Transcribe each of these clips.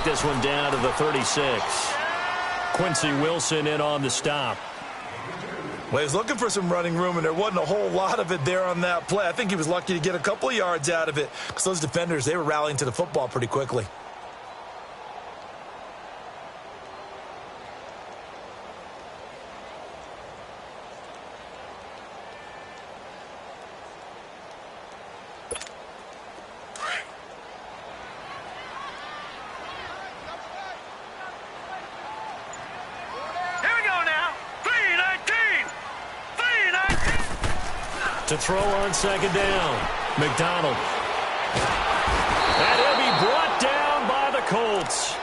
this one down to the 36. Quincy Wilson in on the stop. Well, he was looking for some running room, and there wasn't a whole lot of it there on that play. I think he was lucky to get a couple of yards out of it because those defenders, they were rallying to the football pretty quickly. To throw on second down, McDonald. And he'll be brought down by the Colts.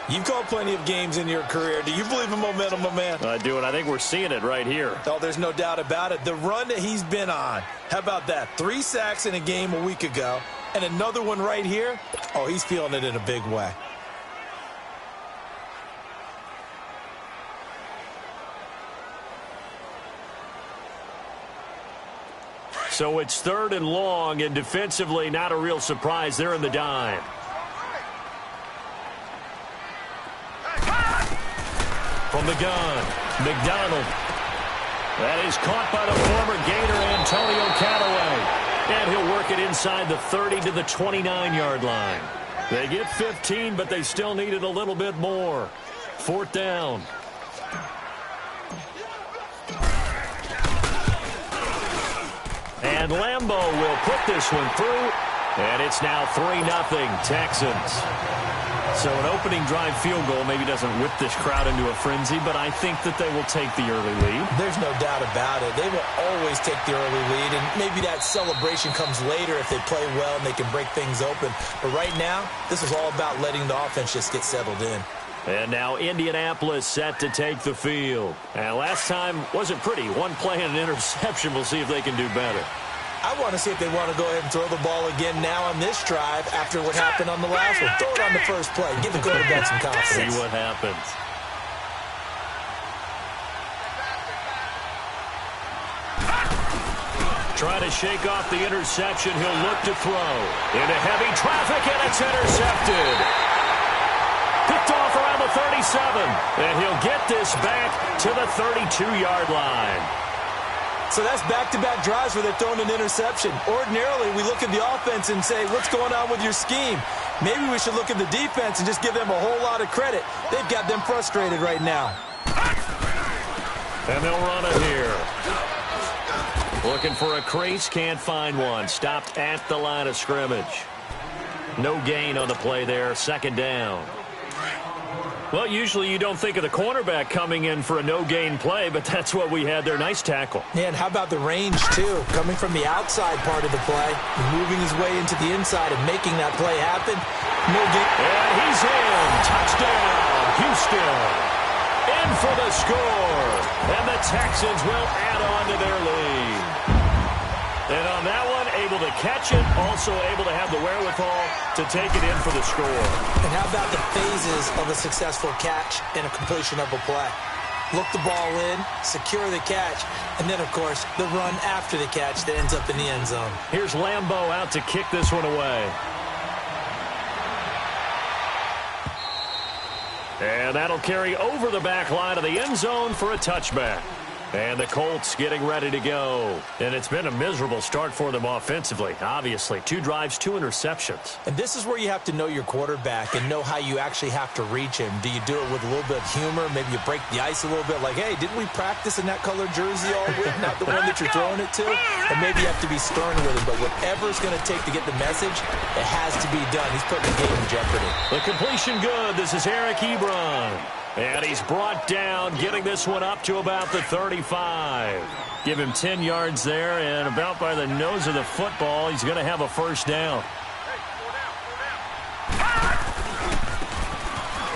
You've called plenty of games in your career. Do you believe in momentum, my man? I do, and I think we're seeing it right here. Oh, there's no doubt about it. The run that he's been on, how about that? 3 sacks in a game a week ago, and another one right here. Oh, he's feeling it in a big way. So it's 3rd and long, and defensively not a real surprise. They're in the dime. From the gun, McDonald. That is caught by the former Gator, Antonio Callaway. And he'll work it inside the 30 to the 29-yard line. They get 15, but they still needed a little bit more. 4th down. And Lambo will put this one through, and it's now 3-0 Texans. So an opening drive field goal maybe doesn't whip this crowd into a frenzy, but I think that they will take the early lead. There's no doubt about it. They will always take the early lead, and maybe that celebration comes later if they play well and they can break things open. But right now, this is all about letting the offense just get settled in. And now Indianapolis set to take the field. And last time wasn't pretty. One play and an interception. We'll see if they can do better. I want to see if they want to go ahead and throw the ball again now on this drive after what happened on the last one. Throw it on the first play. Give the quarterback some confidence. See what happens. Try to shake off the interception. He'll look to throw. Into heavy traffic, and it's intercepted. Picked off around the 37. And he'll get this back to the 32-yard line. So that's back-to-back drives where they're throwing an interception. Ordinarily, we look at the offense and say, what's going on with your scheme? Maybe we should look at the defense and just give them a whole lot of credit. They've got them frustrated right now. And they'll run it here. Looking for a crease, can't find one. Stopped at the line of scrimmage. No gain on the play there, 2nd down. Well, usually you don't think of the cornerback coming in for a no-gain play, but that's what we had there. Nice tackle. Yeah, and how about the range, too? Coming from the outside part of the play, moving his way into the inside and making that play happen. No gain. And he's in. Touchdown, Houston. In for the score. And the Texans will add on to their lead. And on that one, able to catch it, also able to have the wherewithal to take it in for the score. And how about the phases of a successful catch and a completion of a play? Look the ball in, secure the catch, and then, of course, the run after the catch that ends up in the end zone. Here's Lambo out to kick this one away. And that'll carry over the back line of the end zone for a touchback. And the Colts getting ready to go. And it's been a miserable start for them offensively, obviously. 2 drives, 2 interceptions. And this is where you have to know your quarterback and know how you actually have to reach him. Do you do it with a little bit of humor? Maybe you break the ice a little bit like, hey, didn't we practice in that colored jersey all week? Not the one that you're throwing it to? And maybe you have to be stern with him. But whatever it's going to take to get the message, it has to be done. He's putting the game in jeopardy. The completion good. This is Eric Ebron. And he's brought down, getting this one up to about the 35. Give him 10 yards there, and about by the nose of the football, he's going to have a 1st down.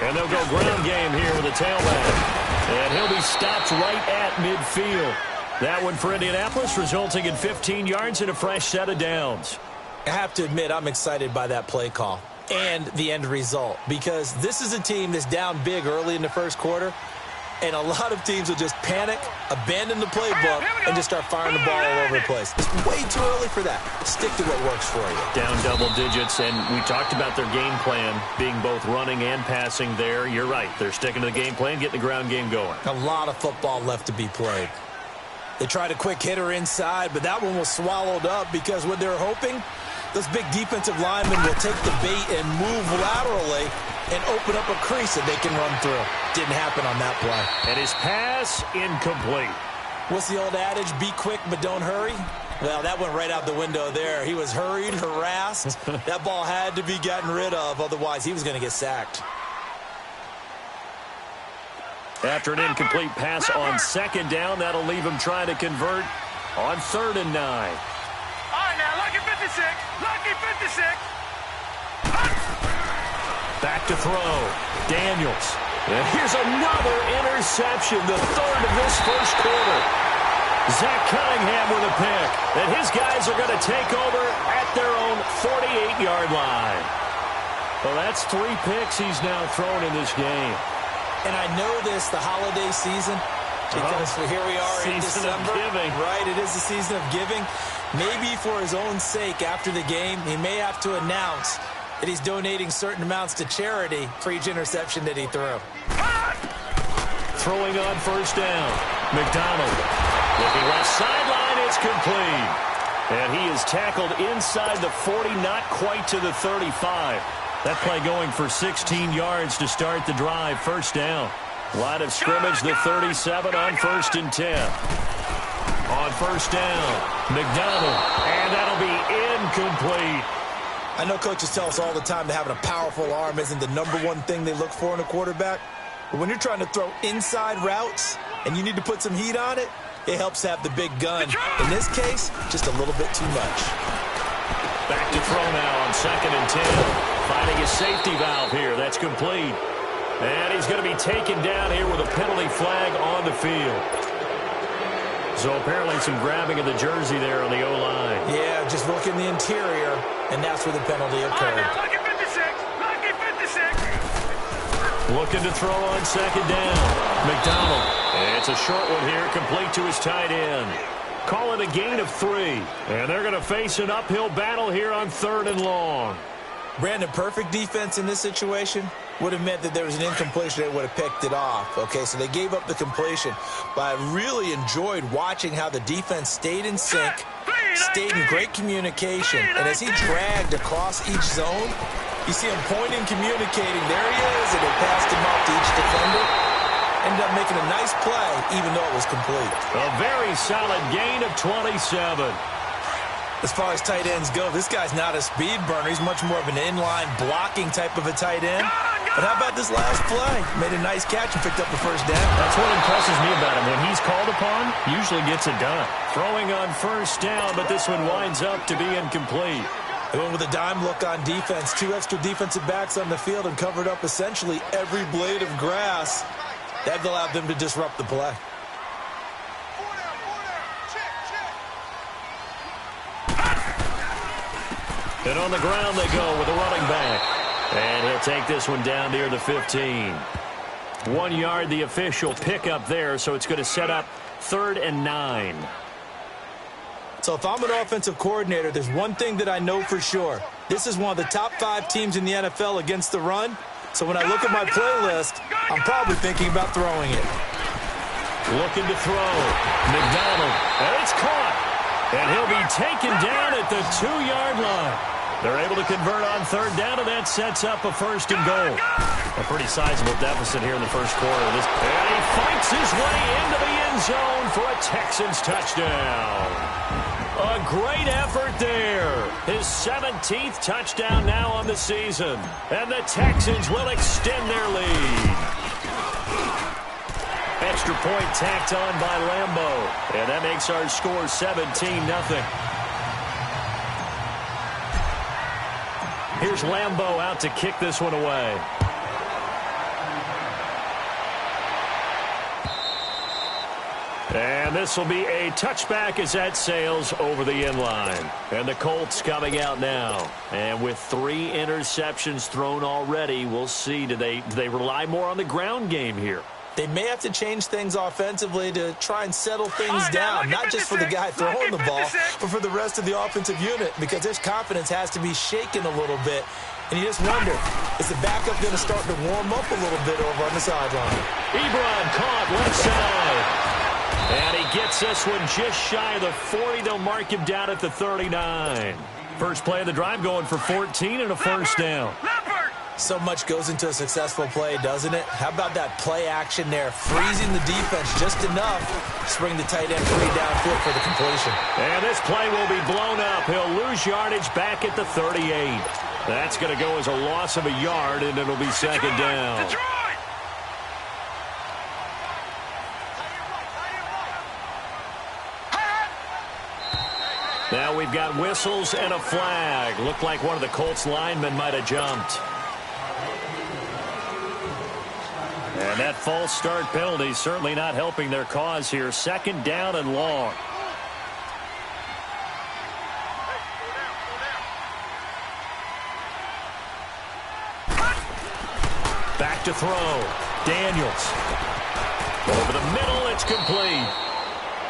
And they'll go ground game here with the tailback. And he'll be stopped right at midfield. That one for Indianapolis, resulting in 15 yards and a fresh set of downs. I have to admit, I'm excited by that play call and the end result, because this is a team that's down big early in the first quarter, And a lot of teams will just panic, abandon the playbook, and just start firing the ball all over the place. It's way too early for that. Stick to what works for you. Down double digits, and we talked about their game plan being both running and passing there. You're right. They're sticking to the game plan, getting the ground game going. A lot of football left to be played. They tried a quick hitter inside, but that one was swallowed up because what they're hoping, those big defensive linemen will take the bait and move laterally and open up a crease that they can run through. Didn't happen on that play. And his pass incomplete. What's the old adage? Be quick, but don't hurry. Well, that went right out the window there. He was hurried, harassed. That ball had to be gotten rid of, otherwise he was going to get sacked. After an incomplete pass on second down, that'll leave him trying to convert on 3rd and 9. All right, now, lucky 56. Lucky 56. Back to throw. Daniels. And here's another interception, the 3rd of this first quarter. Zach Cunningham with a pick. And his guys are going to take over at their own 48-yard line. Well, that's 3 picks he's now thrown in this game. And I know this, the holiday season, because here we are in December. Giving. Right, it is the season of giving. Maybe for his own sake, after the game, he may have to announce that he's donating certain amounts to charity for each interception that he threw. Throwing on 1st down. McDonald. Looking left sideline, it's complete. And he is tackled inside the 40, not quite to the 35. That play going for 16 yards to start the drive. 1st down. Line of scrimmage, the 37 on 1st and 10. On 1st down, McDonald. And that'll be incomplete. I know coaches tell us all the time that having a powerful arm isn't the #1 thing they look for in a quarterback. But when you're trying to throw inside routes and you need to put some heat on it, it helps have the big gun. In this case, just a little bit too much. Back to throw now on 2nd and 10. Finding his safety valve here. That's complete. And he's going to be taken down here with a penalty flag on the field. So apparently some grabbing of the jersey there on the O-line. Yeah, just look in the interior, and that's where the penalty occurred. Lucky 56. Lucky 56. Looking to throw on 2nd down. McDonald. And it's a short one here, complete to his tight end. Call it a gain of 3. And they're going to face an uphill battle here on 3rd and long. Brandon, perfect defense in this situation would have meant that there was an incompletion that would have picked it off. Okay, so they gave up the completion. But I really enjoyed watching how the defense stayed in sync, stayed in great communication. And as he dragged across each zone, you see him pointing, communicating. There he is, and they passed him off to each defender. Ended up making a nice play, even though it was complete. A very solid gain of 27. As far as tight ends go, this guy's not a speed burner. He's much more of an inline blocking type of a tight end. But how about this last play? Made a nice catch and picked up the 1st down. That's what impresses me about him. When he's called upon, usually gets it done. Throwing on 1st down, but this one winds up to be incomplete. They went with a dime look on defense. 2 extra defensive backs on the field and covered up essentially every blade of grass. That allowed them to disrupt the play. And on the ground they go with a running back. And he'll take this one down near the 15. 1 yard, the official pickup there, so it's going to set up 3rd and 9. So if I'm an offensive coordinator, there's one thing that I know for sure. This is one of the top 5 teams in the NFL against the run. So when I look at my playlist, I'm probably thinking about throwing it. Looking to throw. McDonald. And it's caught. And he'll be taken down at the 2-yard line. They're able to convert on 3rd down, and that sets up a 1st and goal. A pretty sizable deficit here in the first quarter. And he fights his way into the end zone for a Texans touchdown. A great effort there. His 17th touchdown now on the season. And the Texans will extend their lead. Extra point tacked on by Lambo. And that makes our score 17-0. Here's Lambo out to kick this one away. And this will be a touchback as that sails over the end line. And the Colts coming out now. And with 3 interceptions thrown already, we'll see. Do they rely more on the ground game here? They may have to change things offensively to try and settle things down, not just for the guy throwing the ball, but for the rest of the offensive unit, because their confidence has to be shaken a little bit. And you just wonder, is the backup going to start to warm up a little bit over on the sideline? Ebron caught left side. And he gets this one just shy of the 40. They'll mark him down at the 39. First play of the drive going for 14 and a first down. So much goes into a successful play, doesn't it? How about that play action there, freezing the defense just enough to bring the tight end free downfield for the completion. And this play will be blown up. He'll lose yardage back at the 38. That's going to go as a loss of a yard, and it'll be second down. Now we've got whistles and a flag. Looked like one of the Colts linemen might have jumped. And that false start penalty certainly not helping their cause here. Second down and long. Back to throw. Daniels. Over the middle, it's complete.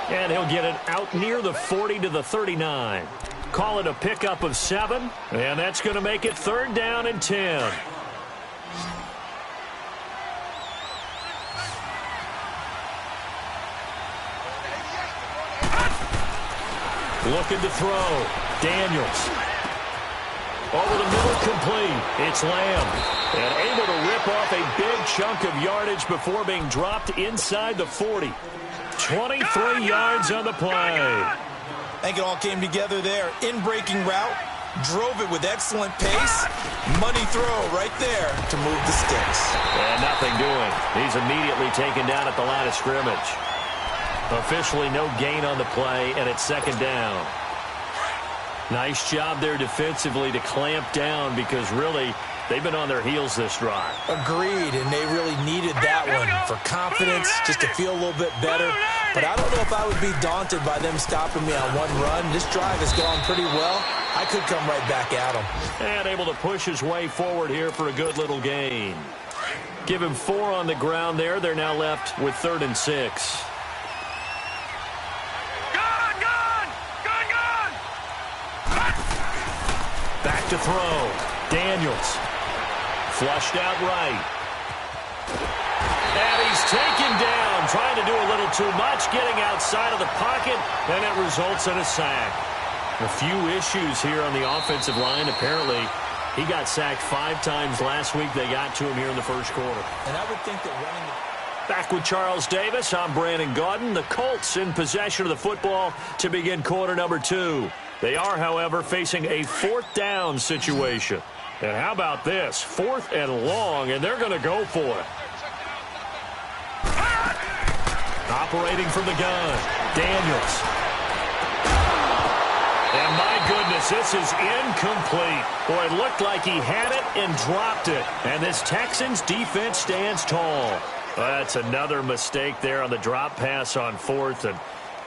And he'll get it out near the 40 to the 39. Call it a pickup of 7. And that's going to make it third down and 10. Looking to throw. Daniels. Over the middle, complete. It's Lamb. And able to rip off a big chunk of yardage before being dropped inside the 40. 23 yards on the play. I think it all came together there. In-breaking route. Drove it with excellent pace. Money throw right there to move the sticks. And nothing doing. He's immediately taken down at the line of scrimmage. Officially no gain on the play, and it's second down. Nice job there defensively to clamp down because really they've been on their heels this drive. Agreed, and they really needed that one for confidence, just to feel a little bit better. But I don't know if I would be daunted by them stopping me on one run. This drive has gone pretty well. I could come right back at them. And able to push his way forward here for a good little gain. Give him 4 on the ground there. They're now left with 3rd and 6. Back to throw. Daniels. Flushed out right. And he's taken down, trying to do a little too much, getting outside of the pocket, and it results in a sack. A few issues here on the offensive line. Apparently, he got sacked 5 times last week. They got to him here in the first quarter. And I would think that running the... Back with Charles Davis, I'm Brandon Gaudin. The Colts in possession of the football to begin quarter number 2. They are, however, facing a 4th down situation. And how about this? 4th and long, and they're going to go for it. Operating from the gun, Daniels. And my goodness, this is incomplete. Boy, it looked like he had it and dropped it. And this Texans defense stands tall. That's another mistake there on the drop pass on 4th, and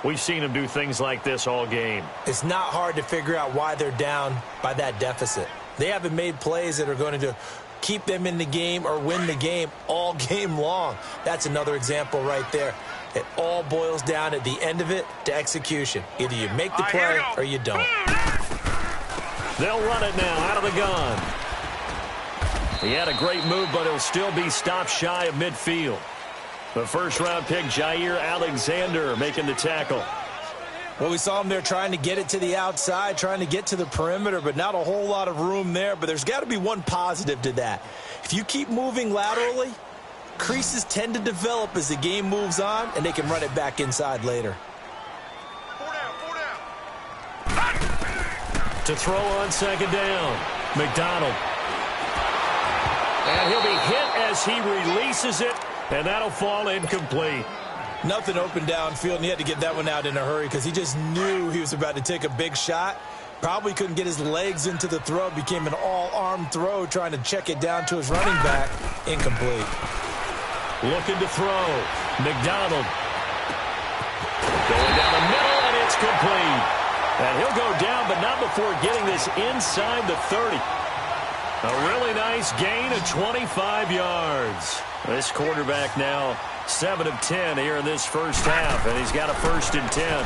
we've seen him do things like this all game. It's not hard to figure out why they're down by that deficit. They haven't made plays that are going to keep them in the game or win the game all game long. That's another example right there. It all boils down at the end of it to execution. Either you make the play or you don't. They'll run it now out of the gun. He had a great move, but he'll still be stopped shy of midfield. The first-round pick, Jair Alexander, making the tackle. Well, we saw him there trying to get it to the outside, trying to get to the perimeter, but not a whole lot of room there. But there's got to be one positive to that. If you keep moving laterally, creases tend to develop as the game moves on, and they can run it back inside later. To throw on second down, McDonald. And he'll be hit as he releases it, and that'll fall incomplete. Nothing open downfield, and he had to get that one out in a hurry because he just knew he was about to take a big shot. Probably couldn't get his legs into the throw. Became an all-arm throw, trying to check it down to his running back. Incomplete. Looking to throw. McDonald. Going down the middle, and it's complete. And he'll go down, but not before getting this inside the 30. A really nice gain of 25 yards. This quarterback now 7 of 10 here in this first half, and he's got a 1st and 10.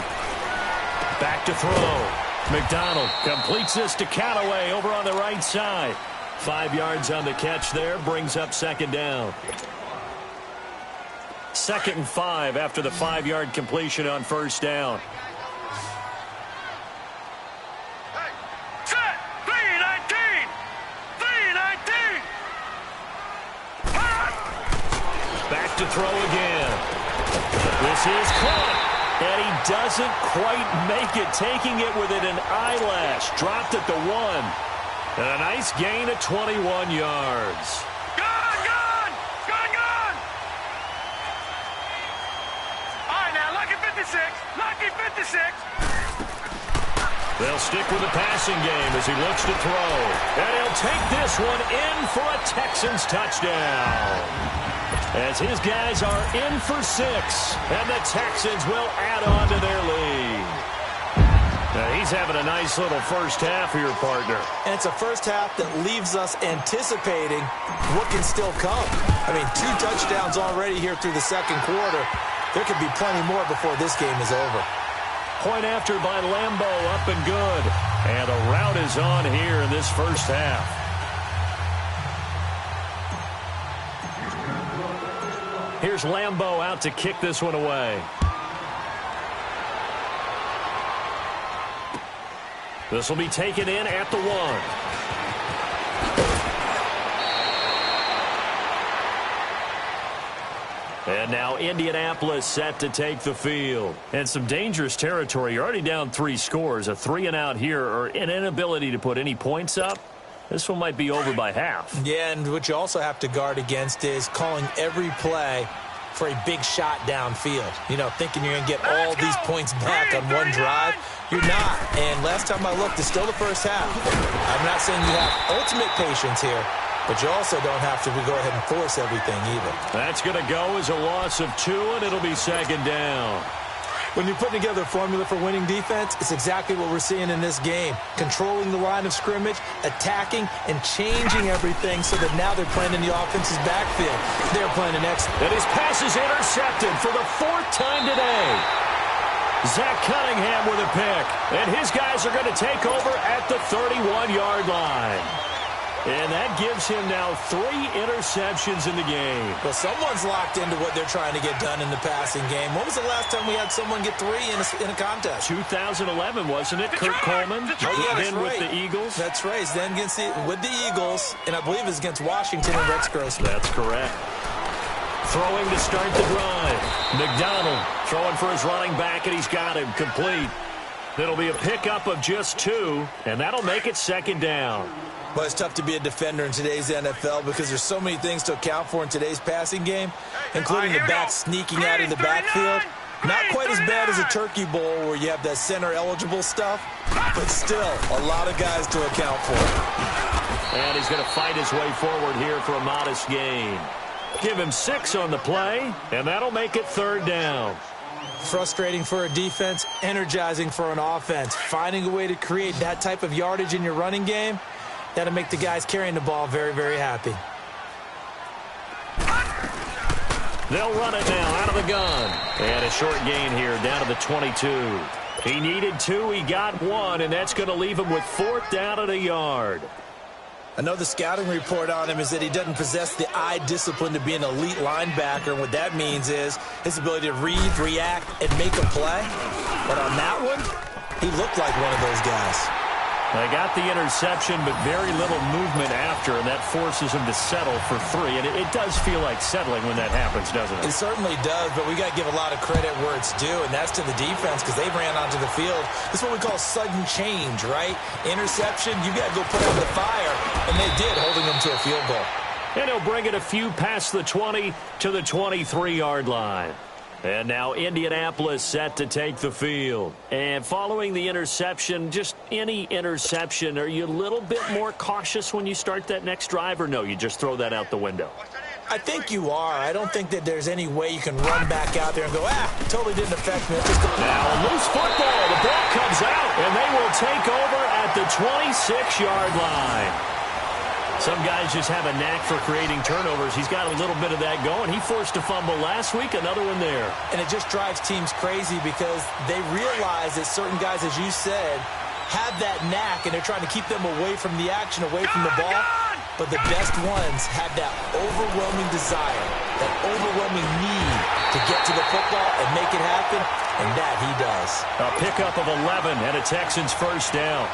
Back to throw. McDonald completes this to Callaway over on the right side. 5 yards on the catch there, brings up 2nd down. 2nd and 5 after the 5-yard completion on 1st down. Set. 319. 319. Back to throw again. This is caught. And he doesn't quite make it, taking it within an eyelash. Dropped at the 1. And a nice gain of 21 yards. Gone, gone. Gone, gone. All right, now, lucky 56. Lucky 56. They'll stick with the passing game as he looks to throw. And he'll take this one in for a Texans touchdown. As his guys are in for 6, and the Texans will add on to their lead. Now he's having a nice little first half here, partner. And it's a first half that leaves us anticipating what can still come. I mean, 2 touchdowns already here through the 2nd quarter. There could be plenty more before this game is over. Point after by Lambo, up and good. And a rout is on here in this first half. Here's Lambo out to kick this one away. This will be taken in at the 1. And now Indianapolis set to take the field. And some dangerous territory. You're already down 3 scores. A 3-and-out here, or an inability to put any points up. This one might be over by half. Yeah, and what you also have to guard against is calling every play for a big shot downfield. You know, thinking you're going to get all these points back on one drive. You're not. And last time I looked, it's still the first half. I'm not saying you have ultimate patience here, but you also don't have to go ahead and force everything either. That's going to go as a loss of 2, and it'll be 2nd down. When you're putting together a formula for winning defense, it's exactly what we're seeing in this game. Controlling the line of scrimmage, attacking, and changing everything so that now they're playing in the offense's backfield. They're playing an excellent. And his pass is intercepted for the 4th time today. Zach Cunningham with a pick. And his guys are going to take over at the 31-yard line. And that gives him now 3 interceptions in the game. Well, someone's locked into what they're trying to get done in the passing game. When was the last time we had someone get 3 in a contest? 2011, wasn't it? Kurt Coleman. Oh, yeah, that's then right. with the Eagles. That's right. Then with the Eagles, and I believe it's against Washington and Rex Grossman. That's correct. Throwing to start the drive. McDonald throwing for his running back, and he's got him complete. It'll be a pickup of just 2, and that'll make it 2nd down. Well, it's tough to be a defender in today's NFL because there's so many things to account for in today's passing game, including the back sneaking out of the backfield. Not quite as bad as a turkey bowl where you have that center-eligible stuff, but still a lot of guys to account for. And he's going to fight his way forward here for a modest gain. Give him 6 on the play, and that'll make it 3rd down. Frustrating for a defense, energizing for an offense. Finding a way to create that type of yardage in your running game, that'll make the guys carrying the ball very, very happy. They'll run it now out of the gun. And a short gain here down to the 22. He needed 2, he got 1, and that's going to leave him with 4th down at a yard. I know the scouting report on him is that he doesn't possess the eye discipline to be an elite linebacker. And what that means is his ability to read, react, and make a play. But on that one, he looked like one of those guys. They got the interception, but very little movement after, and that forces him to settle for 3. And it does feel like settling when that happens, doesn't it? It certainly does, but we got to give a lot of credit where it's due, and that's to the defense because they ran onto the field. This is what we call sudden change, right? Interception, you got to go put out the fire, and they did, holding them to a field goal. And he'll bring it a few past the 20 to the 23-yard line. And now Indianapolis set to take the field. And following the interception, just any interception, are you a little bit more cautious when you start that next drive, or no, you just throw that out the window? I think you are. I don't think that there's any way you can run back out there and go, totally didn't affect me. Now a loose football. The ball comes out, and they will take over at the 26-yard line. Some guys just have a knack for creating turnovers. He's got a little bit of that going. He forced a fumble last week, another one there. And it just drives teams crazy because they realize that certain guys, as you said, have that knack, and they're trying to keep them away from the action, away from the ball. But the best ones have that overwhelming desire, that overwhelming need to get to the football and make it happen, and that he does. A pickup of 11 and a Texans first down.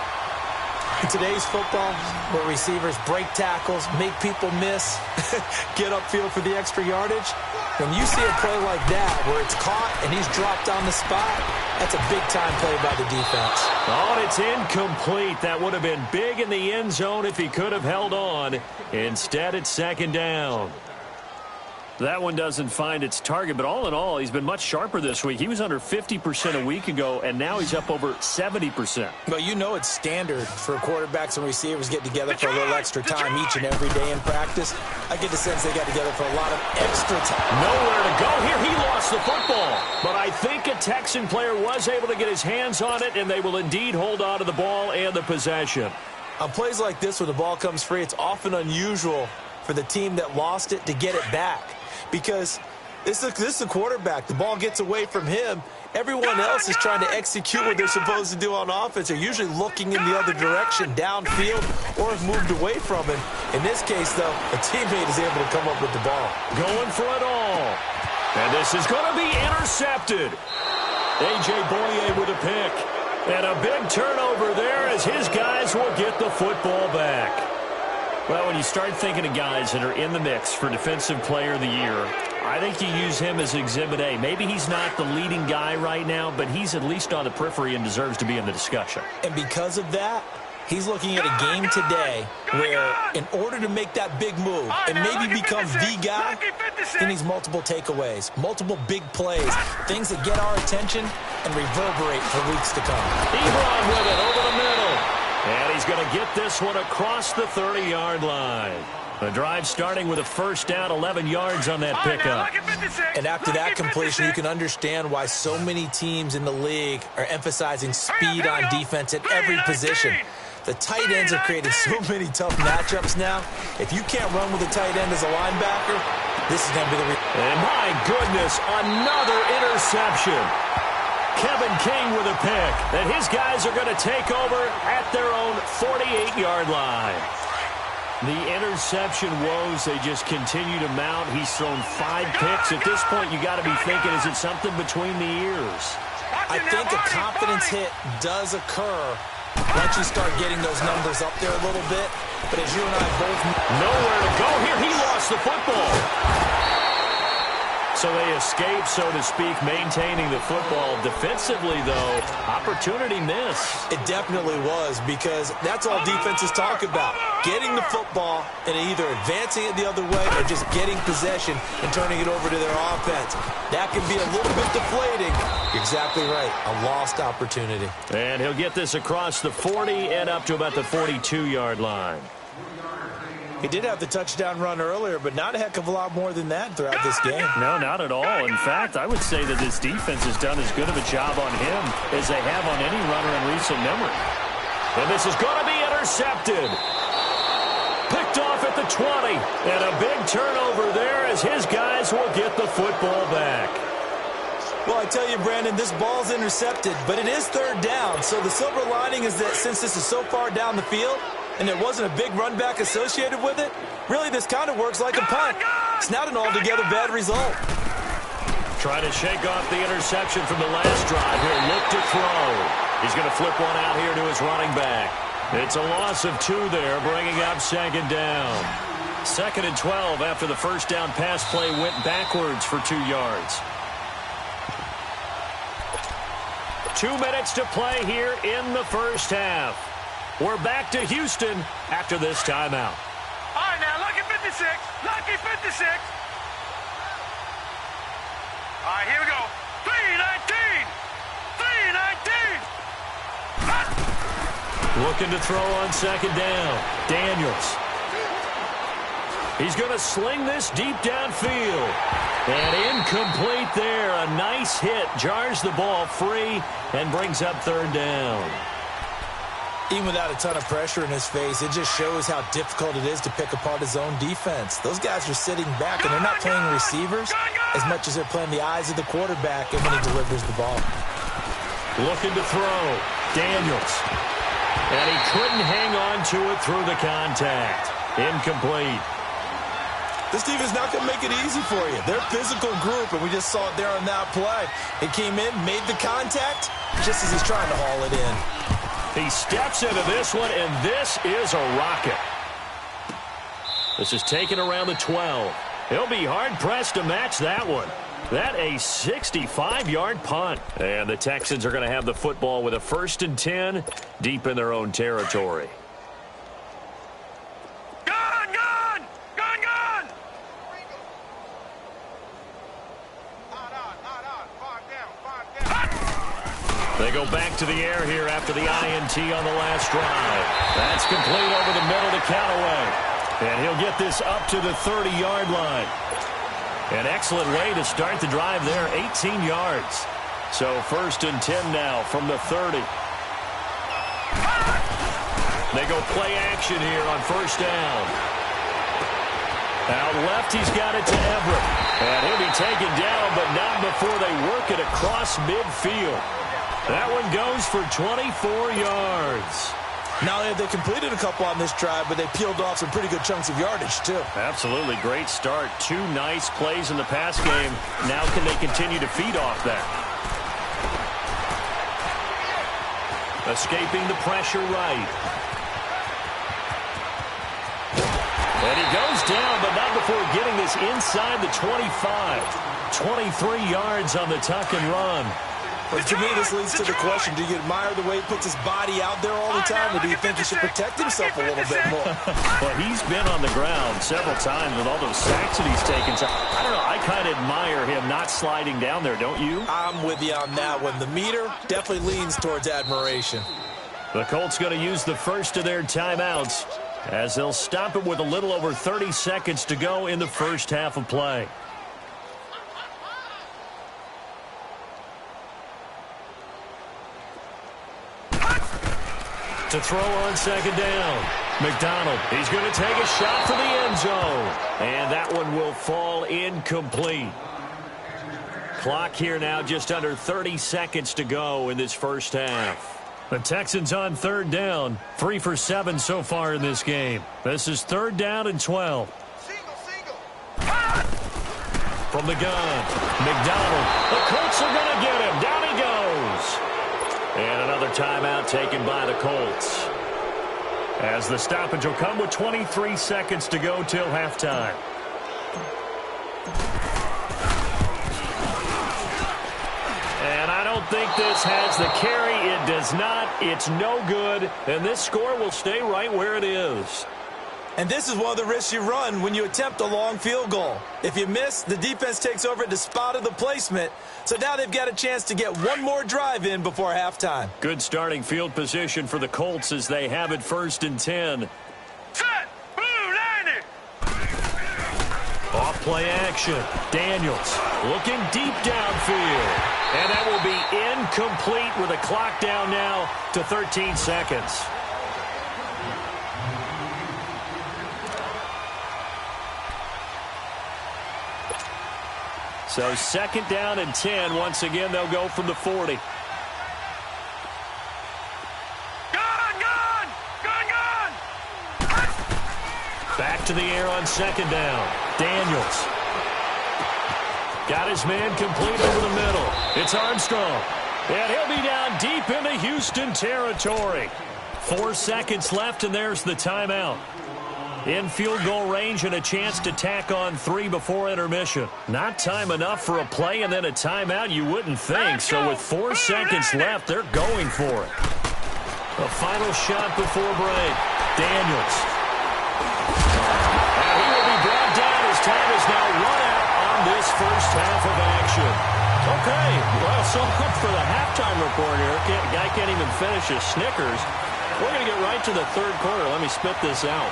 In today's football, where receivers break tackles, make people miss, get upfield for the extra yardage, when you see a play like that where it's caught and he's dropped on the spot, that's a big-time play by the defense. Oh, and it's incomplete. That would have been big in the end zone if he could have held on. Instead, it's second down. That one doesn't find its target, but all in all, he's been much sharper this week. He was under 50% a week ago, and now he's up over 70%. Well, you know it's standard for quarterbacks and receivers get together for a little extra time each and every day in practice. I get the sense they got together for a lot of extra time. Nowhere to go here. He lost the football. But I think a Texan player was able to get his hands on it, and they will indeed hold on to the ball and the possession. On plays like this where the ball comes free, it's often unusual for the team that lost it to get it back. Because this is a quarterback. The ball gets away from him. Everyone else is trying to execute what they're supposed to do on offense. They're usually looking in the other direction, downfield, or have moved away from him. In this case, though, a teammate is able to come up with the ball. Going for it all. And this is going to be intercepted. A.J. Boye with a pick. And a big turnover there as his guys will get the football back. Well, when you start thinking of guys that are in the mix for Defensive Player of the Year, I think you use him as Exhibit A. Maybe he's not the leading guy right now, but he's at least on the periphery and deserves to be in the discussion. And because of that, he's looking at a game today where in order to make that big move and maybe become the guy, he needs multiple takeaways, multiple big plays, things that get our attention and reverberate for weeks to come. Ebron with it over the middle. And he's going to get this one across the 30-yard line. The drive starting with a first down, 11 yards on that pickup. And after that completion, you can understand why so many teams in the league are emphasizing speed on defense at every position. The tight ends have created so many tough matchups now. If you can't run with a tight end as a linebacker, this is going to be the... And my goodness, another interception. Kevin King with a pick that his guys are going to take over at their own 48-yard line. The interception woes, they just continue to mount. He's thrown 5 picks. At this point, you got to be thinking, is it something between the ears? I think a confidence hit does occur once you start getting those numbers up there a little bit. But as you and I both know, nowhere to go here. He lost the football. So they escape, so to speak, maintaining the football. Defensively, though, opportunity miss. It definitely was, because that's all defenses talk about. Getting the football and either advancing it the other way or just getting possession and turning it over to their offense. That can be a little bit deflating. You're exactly right. A lost opportunity. And he'll get this across the 40 and up to about the 42-yard line. He did have the touchdown run earlier, but not a heck of a lot more than that throughout this game. No, not at all. In fact, I would say that this defense has done as good of a job on him as they have on any runner in recent memory. And this is going to be intercepted. Picked off at the 20. And a big turnover there as his guys will get the football back. Well, I tell you, Brandon, this ball's intercepted, but it is third down. So the silver lining is that since this is so far down the field, and there wasn't a big run back associated with it, really this kind of works like a punt. It's not an altogether bad result. Trying to shake off the interception from the last drive here. Look to throw. He's going to flip one out here to his running back. It's a loss of 2 there, bringing up second down. 2nd and 12 after the first down pass play went backwards for 2 yards. 2 minutes to play here in the first half. We're back to Houston after this timeout. All right, now, lucky 56. Lucky 56. All right, here we go. 319. 319. Looking to throw on second down. Daniels. He's going to sling this deep downfield. And incomplete there. A nice hit. Jars the ball free and brings up third down. Even without a ton of pressure in his face, it just shows how difficult it is to pick apart his own defense. Those guys are sitting back, and they're not playing receivers as much as they're playing the eyes of the quarterback and when he delivers the ball. Looking to throw. Daniels. And he couldn't hang on to it through the contact. Incomplete. This team is not going to make it easy for you. They're a physical group, and we just saw it there on that play. He came in, made the contact, just as he's trying to haul it in. He steps into this one, and this is a rocket. This is taken around the 12. He'll be hard-pressed to match that one. That a 65-yard punt. And the Texans are going to have the football with a 1st and 10 deep in their own territory. They go back to the air here after the INT on the last drive. That's complete over the middle to Callaway. And he'll get this up to the 30-yard line. An excellent way to start the drive there, 18 yards. So 1st and 10 now from the 30. They go play action here on 1st down. Out left, he's got it to Everett. And he'll be taken down, but not before they work it across midfield. That one goes for 24 yards. Not only have they completed a couple on this drive, but they peeled off some pretty good chunks of yardage, too. Absolutely great start. 2 nice plays in the pass game. Now can they continue to feed off that? Escaping the pressure right. And he goes down, but not before getting this inside the 25. 23 yards on the tuck and run. But to me, this leads to the question, do you admire the way he puts his body out there all the time, or do you think he should protect himself a little bit more? Well, he's been on the ground several times with all those sacks that he's taken. So, I don't know, I kind of admire him not sliding down there, don't you? I'm with you on that one. The meter definitely leans towards admiration. The Colts going to use the first of their timeouts as they'll stop it with a little over 30 seconds to go in the first half of play. To throw on 2nd down. McDonald, he's going to take a shot for the end zone. And that one will fall incomplete. Clock here now just under 30 seconds to go in this first half. The Texans on 3rd down. 3 for 7 so far in this game. This is 3rd down and 12. From the gun, McDonald. The Colts are going to get him. Down he goes. And another timeout taken by the Colts. As the stoppage will come with 23 seconds to go till halftime. And I don't think this has the carry. It does not. It's no good. And this score will stay right where it is. And this is one of the risks you run when you attempt a long field goal. If you miss, the defense takes over at the spot of the placement. So now they've got a chance to get one more drive in before halftime. Good starting field position for the Colts as they have it 1st and 10. Set! Blue, landing! Off play action. Daniels looking deep downfield. And that will be incomplete with a clock down now to 13 seconds. So 2nd down and 10. Once again, they'll go from the 40. Gun! Back to the air on 2nd down. Daniels. Got his man complete over the middle. It's Armstrong. And he'll be down deep into Houston territory. 4 seconds left, and there's the timeout. In field goal range and a chance to tack on 3 before intermission. Not time enough for a play and then a timeout, you wouldn't think. So with 4 seconds left, they're going for it. A final shot before break. Daniels. And he will be brought down as time is now run out on this first half of action. Okay, well, so much for the halftime report here. Guy can't even finish his Snickers. We're going to get right to the 3rd quarter. Let me spit this out.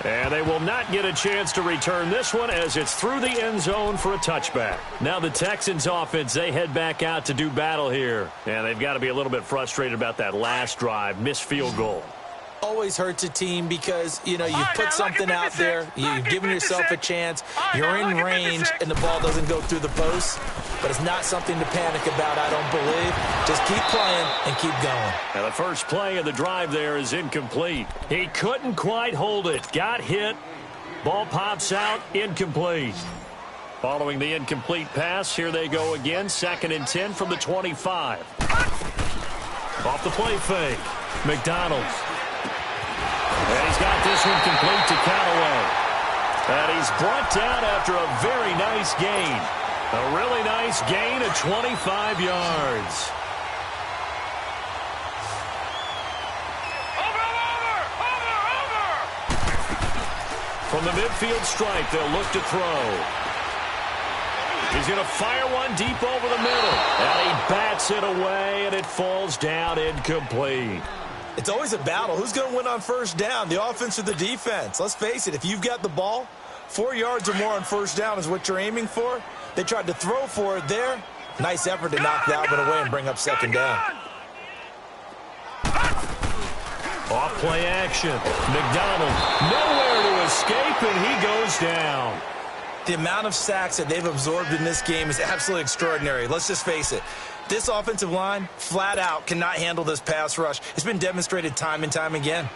And they will not get a chance to return this one as it's through the end zone for a touchback. Now the Texans offense, they head back out to do battle here. And they've got to be a little bit frustrated about that last drive, missed field goal. Always hurts a team because, you know, you've put something out there, you've given yourself a chance, you're in range, and the ball doesn't go through the post. But it's not something to panic about, I don't believe. Just keep playing and keep going. And the first play of the drive there is incomplete. He couldn't quite hold it. Got hit. Ball pops out. Incomplete. Following the incomplete pass, here they go again. 2nd and 10 from the 25. Off the play fake. McDonald. And he's got this one complete to Callaway. And he's brought down after a very nice gain. A really nice gain of 25 yards. From the midfield stripe, they'll look to throw. He's going to fire one deep over the middle. And he bats it away, and it falls down incomplete. It's always a battle. Who's going to win on first down, the offense or the defense? Let's face it, if you've got the ball, 4 yards or more on first down is what you're aiming for. They tried to throw for it there. Nice effort to knock that one away and bring up 2nd down. Off play action. McDonald nowhere to escape, and he goes down. The amount of sacks that they've absorbed in this game is absolutely extraordinary. Let's just face it. This offensive line, flat out, cannot handle this pass rush. It's been demonstrated time and time again.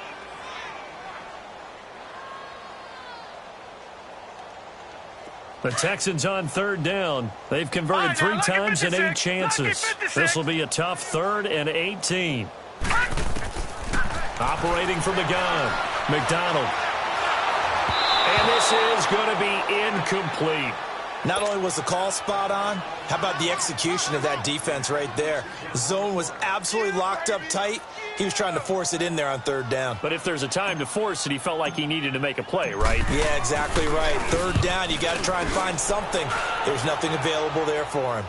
The Texans on 3rd down. They've converted 3 times in 8 chances. This will be a tough 3rd and 18. Operating from the gun, McDonald. And this is going to be incomplete. Not only was the call spot on, how about the execution of that defense right there? The zone was absolutely locked up tight. He was trying to force it in there on 3rd down. But if there's a time to force it, he felt like he needed to make a play, right? Yeah, exactly right. 3rd down, you got to try and find something. There's nothing available there for him.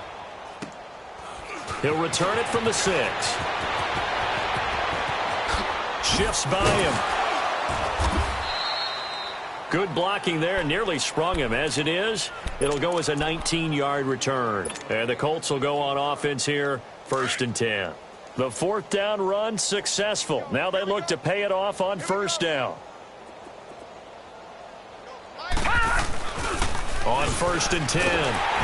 He'll return it from the 6. Shifts by him. Good blocking there, nearly sprung him. As it is, it'll go as a 19-yard return. And the Colts will go on offense here, 1st and 10. The 4th down run successful. Now they look to pay it off on 1st down. On 1st and 10,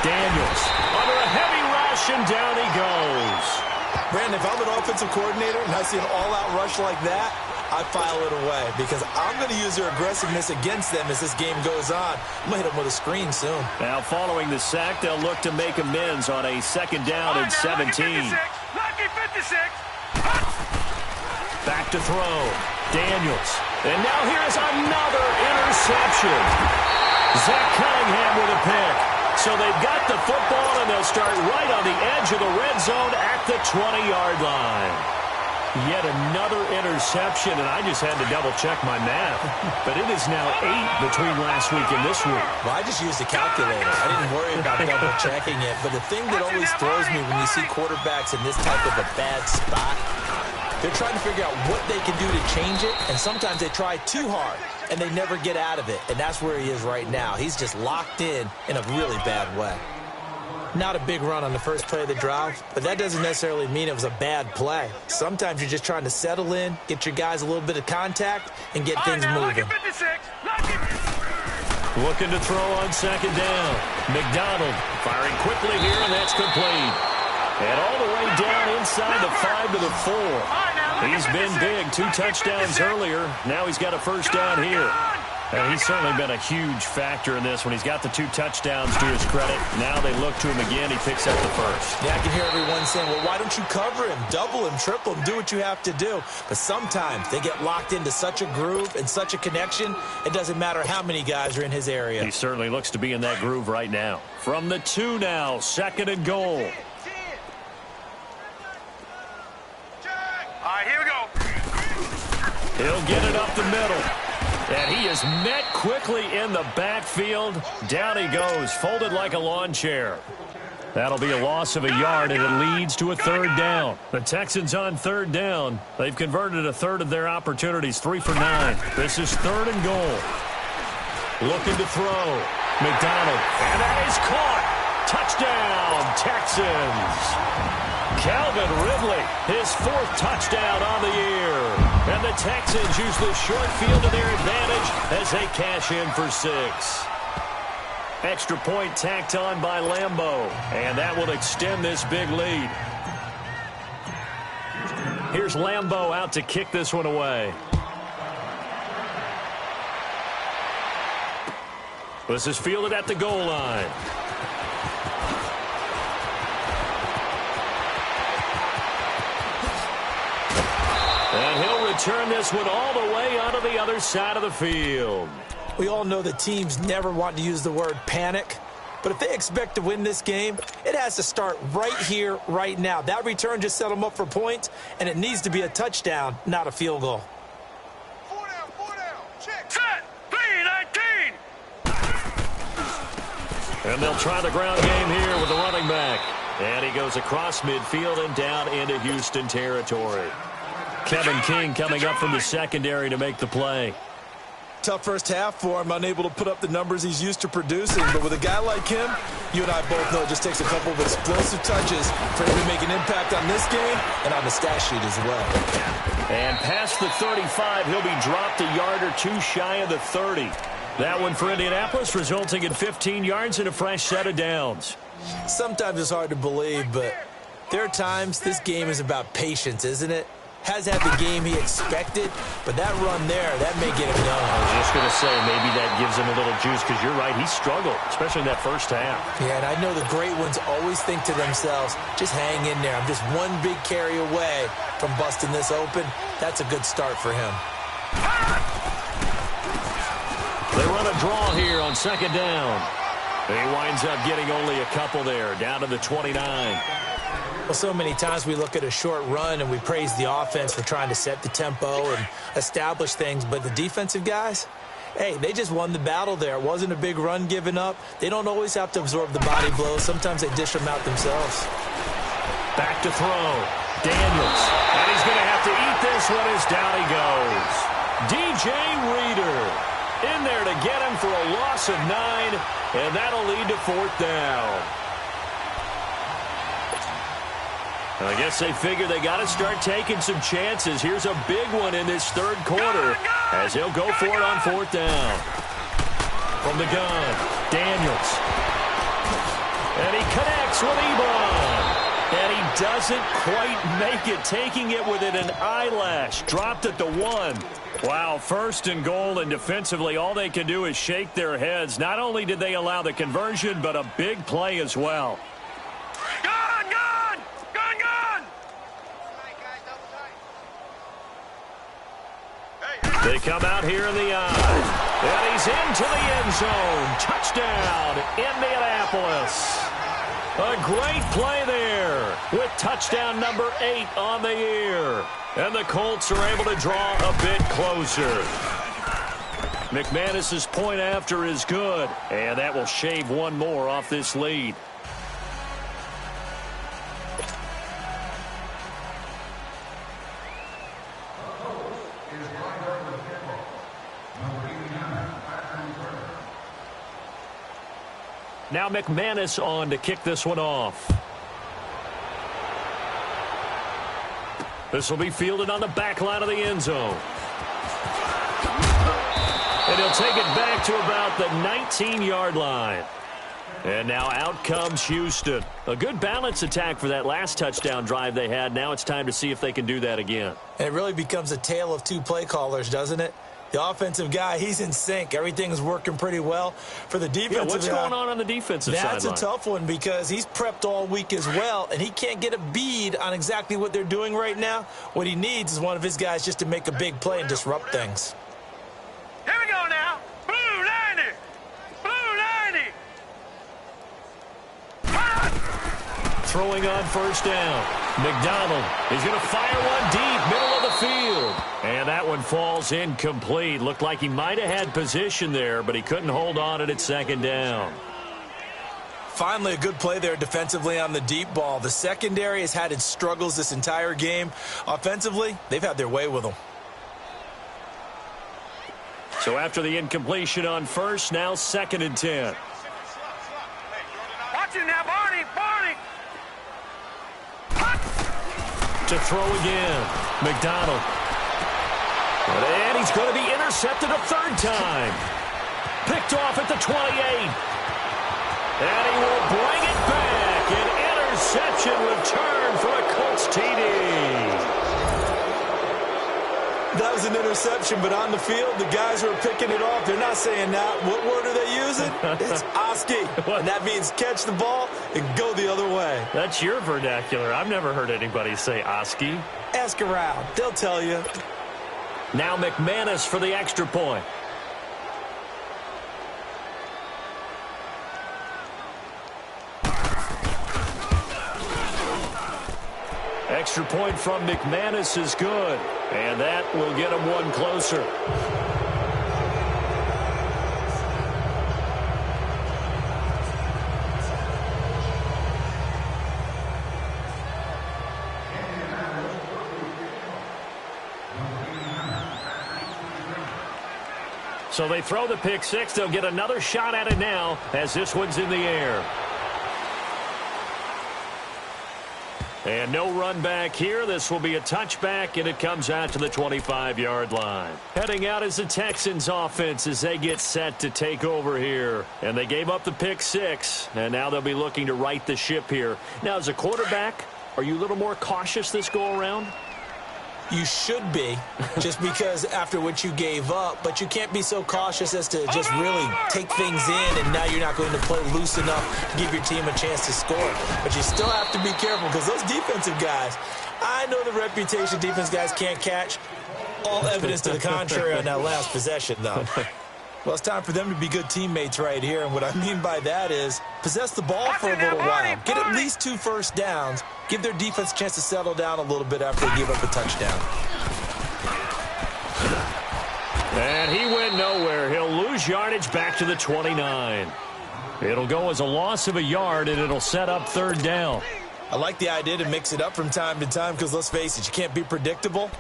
Daniels under a heavy rush, and down he goes. Brandon, if I'm an offensive coordinator and I see an all-out rush like that, I file it away because I'm going to use their aggressiveness against them as this game goes on. I'm going to hit them with a screen soon. Now following the sack, they'll look to make amends on a 2nd down and 17. Back to throw. Daniels. And now here's another interception. Zach Cunningham with a pick. So they've got the football, and they'll start right on the edge of the red zone at the 20-yard line. Yet another interception, and I just had to double-check my math. But it is now 8 between last week and this week. Well, I just used a calculator. I didn't worry about double-checking it. But the thing that always throws me when you see quarterbacks in this type of a bad spot, they're trying to figure out what they can do to change it, and sometimes they try too hard, and they never get out of it. And that's where he is right now. He's just locked in a really bad way. Not a big run on the first play of the drive, but that doesn't necessarily mean it was a bad play. Sometimes you're just trying to settle in, get your guys a little bit of contact, and get things moving. Looking to throw on 2nd down. McDonald firing quickly here, and that's complete. And all the way down inside the 5 to the 4. He's been big. 2 touchdowns earlier. Now he's got a 1st down here. And he's certainly been a huge factor in this when he's got the 2 touchdowns to his credit. Now they look to him again. He picks up the 1st. Yeah, I can hear everyone saying, well, why don't you cover him, double him, triple him, do what you have to do. But sometimes they get locked into such a groove and such a connection, it doesn't matter how many guys are in his area. He certainly looks to be in that groove right now. From the 2 now, 2nd and goal. All right, here we go. He'll get it up the middle. And he is met quickly in the backfield. Down he goes, folded like a lawn chair. That'll be a loss of a yard, and it leads to a third down. The Texans on third down. They've converted a third of their opportunities, 3 for 9. This is 3rd and goal. Looking to throw. McDonald, and that is caught. Touchdown, Texans. Calvin Ridley, his 4th touchdown on the year. And the Texans use the short field to their advantage as they cash in for 6. Extra point tacked on by Lambeau, and that will extend this big lead. Here's Lambeau out to kick this one away. This is fielded at the goal line. And he'll return this one all the way onto the other side of the field. We all know that teams never want to use the word panic, but if they expect to win this game, it has to start right here, right now. That return just set them up for points, and it needs to be a touchdown, not a field goal. 4 down, check. Set, B-19. And they'll try the ground game here with the running back. And he goes across midfield and down into Houston territory. Kevin King coming up from the secondary to make the play. Tough first half for him, unable to put up the numbers he's used to producing. But with a guy like him, you and I both know it just takes a couple of explosive touches for him to make an impact on this game and on the stat sheet as well. And past the 35, he'll be dropped a yard or 2 shy of the 30. That one for Indianapolis, resulting in 15 yards and a fresh set of downs. Sometimes it's hard to believe, but there are times this game is about patience, isn't it? Has had the game he expected, but that run there, that may get him going. I was just going to say, maybe that gives him a little juice, because you're right, he struggled, especially in that first half. Yeah, and I know the great ones always think to themselves, just hang in there. I'm just one big carry away from busting this open. That's a good start for him. They run a draw here on 2nd down. He winds up getting only a couple there, down to the 29. Well, so many times we look at a short run and we praise the offense for trying to set the tempo and establish things, but the defensive guys, hey, they just won the battle there. It wasn't a big run given up. They don't always have to absorb the body blows. Sometimes they dish them out themselves. Back to throw. Daniels. And he's going to have to eat this one as down he goes. DJ Reader in there to get him for a loss of 9, and that'll lead to 4th down. I guess they figure they got to start taking some chances. Here's a big one in this 3rd quarter as he'll go for it on 4th down. From the gun, Daniels. And he connects with Ebron. And he doesn't quite make it, taking it within an eyelash. Dropped at the 1. Wow, 1st and goal, and defensively all they can do is shake their heads. Not only did they allow the conversion, but a big play as well. They come out here in the eye. And he's into the end zone. Touchdown, Indianapolis. A great play there with touchdown number 8 on the year. And the Colts are able to draw a bit closer. McManus's point after is good. And that will shave one more off this lead. Now McManus on to kick this one off. This will be fielded on the back line of the end zone. And he'll take it back to about the 19-yard line. And now out comes Houston. A good balance attack for that last touchdown drive they had. Now it's time to see if they can do that again. And it really becomes a tale of 2 play callers, doesn't it? The offensive guy, he's in sync. Everything's working pretty well. For the defensive guy, what's going on the defensive side? That's a tough one because he's prepped all week as well, and he can't get a bead on exactly what they're doing right now. What he needs is one of his guys just to make a big play and disrupt things. Here we go now. Blue 90. Blue 90. Throwing on 1st down. McDonald is going to fire one deep, middle of the field. And that one falls incomplete. Looked like he might have had position there, but he couldn't hold on it at 2nd down. Finally, a good play there defensively on the deep ball. The secondary has had its struggles this entire game. Offensively, they've had their way with them. So after the incompletion on first, now 2nd and 10. Watch it now, Barney, Barney. To throw again, McDonald. And he's going to be intercepted a 3rd time. Picked off at the 28. And he will bring it back. An interception return for a Colts TD. That was an interception, but on the field, the guys who are picking it off, they're not saying that. What word are they using? It's Oski. And that means catch the ball and go the other way. That's your vernacular. I've never heard anybody say Oski. Ask around. They'll tell you. Now McManus for the extra point. Extra point from McManus is good, and that will get him one closer. So they throw the pick six. They'll get another shot at it now as this one's in the air. And no run back here. This will be a touchback, and it comes out to the 25-yard line. Heading out is the Texans offense as they get set to take over here. And they gave up the pick six, and now they'll be looking to right the ship here. Now, as a quarterback, are you a little more cautious this go-around? You should be, just because after what you gave up, but you can't be so cautious as to just really take things in, and now you're not going to play loose enough to give your team a chance to score. But you still have to be careful because those defensive guys, I know the reputation defense guys can't catch. All evidence to the contrary on that last possession, though. Well, it's time for them to be good teammates right here, and what I mean by that is possess the ball for a little while. Get at least 2 first downs. Give their defense a chance to settle down a little bit after they give up a touchdown. And he went nowhere. He'll lose yardage back to the 29. It'll go as a loss of a yard, and it'll set up 3rd down. I like the idea to mix it up from time to time because, let's face it, you can't be predictable.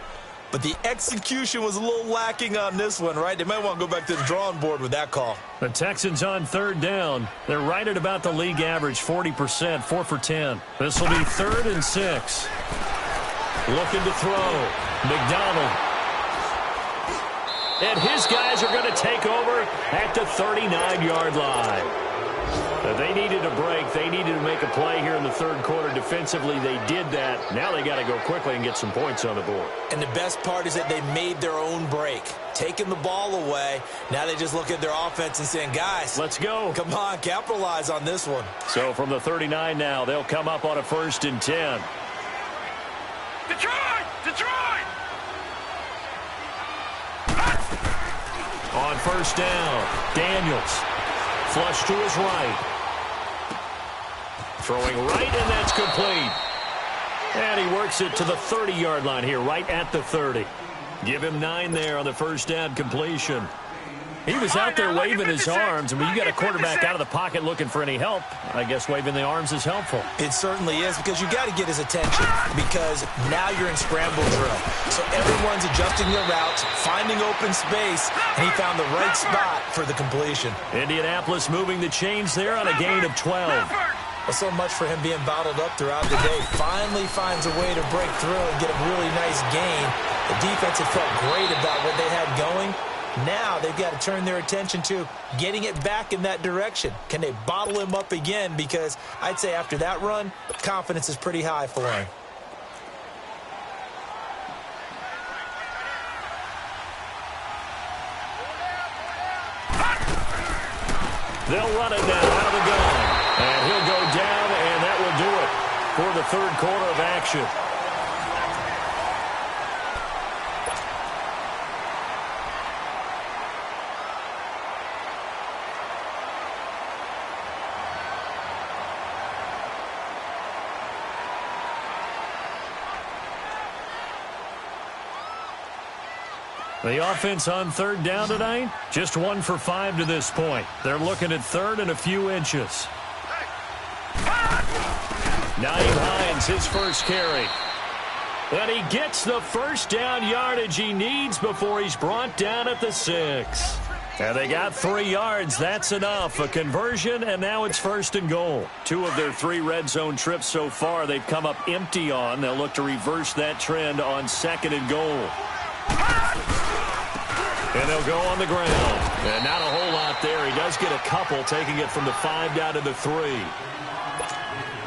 But the execution was a little lacking on this one, right? They might want to go back to the drawing board with that call. The Texans on 3rd down. They're right at about the league average, 40%, 4 for 10. This will be 3rd and 6. Looking to throw. McDonald. And his guys are going to take over at the 39-yard line. They needed a break. They needed to make a play here in the 3rd quarter. Defensively, they did that. Now they got to go quickly and get some points on the board. And the best part is that they made their own break. Taking the ball away. Now they just look at their offense and saying, guys, let's go. Come on, capitalize on this one. So from the 39 now, they'll come up on a 1st and 10. Detroit! Detroit! On 1st down, Daniels. Flush to his right. Throwing right, and that's complete. And he works it to the 30-yard line here, right at the 30. Give him 9 there on the 1st down completion. He was out there waving his arms, and when you got a quarterback out of the pocket looking for any help, I guess waving the arms is helpful. It certainly is, because you got to get his attention, because now you're in scramble drill. So everyone's adjusting their routes, finding open space, and he found the right spot for the completion. Indianapolis moving the chains there on a gain of 12. Well, so much for him being bottled up throughout the day. Finally finds a way to break through and get a really nice gain. The defense had felt great about what they had going. Now they've got to turn their attention to getting it back in that direction. Can they bottle him up again? Because I'd say after that run, confidence is pretty high for him. They'll run it now out of the gun. And he'll go down, and that will do it for the 3rd quarter of action. The offense on 3rd down tonight, just 1 for 5 to this point. They're looking at 3rd and a few inches. Naeem Hines, his first carry. And he gets the first down yardage he needs before he's brought down at the 6. And they got 3 yards. That's enough. A conversion, and now it's 1st and goal. 2 of their 3 red zone trips so far they've come up empty on. They'll look to reverse that trend on 2nd and goal. And they'll go on the ground. And not a whole lot there. He does get a couple, taking it from the 5 down to the 3.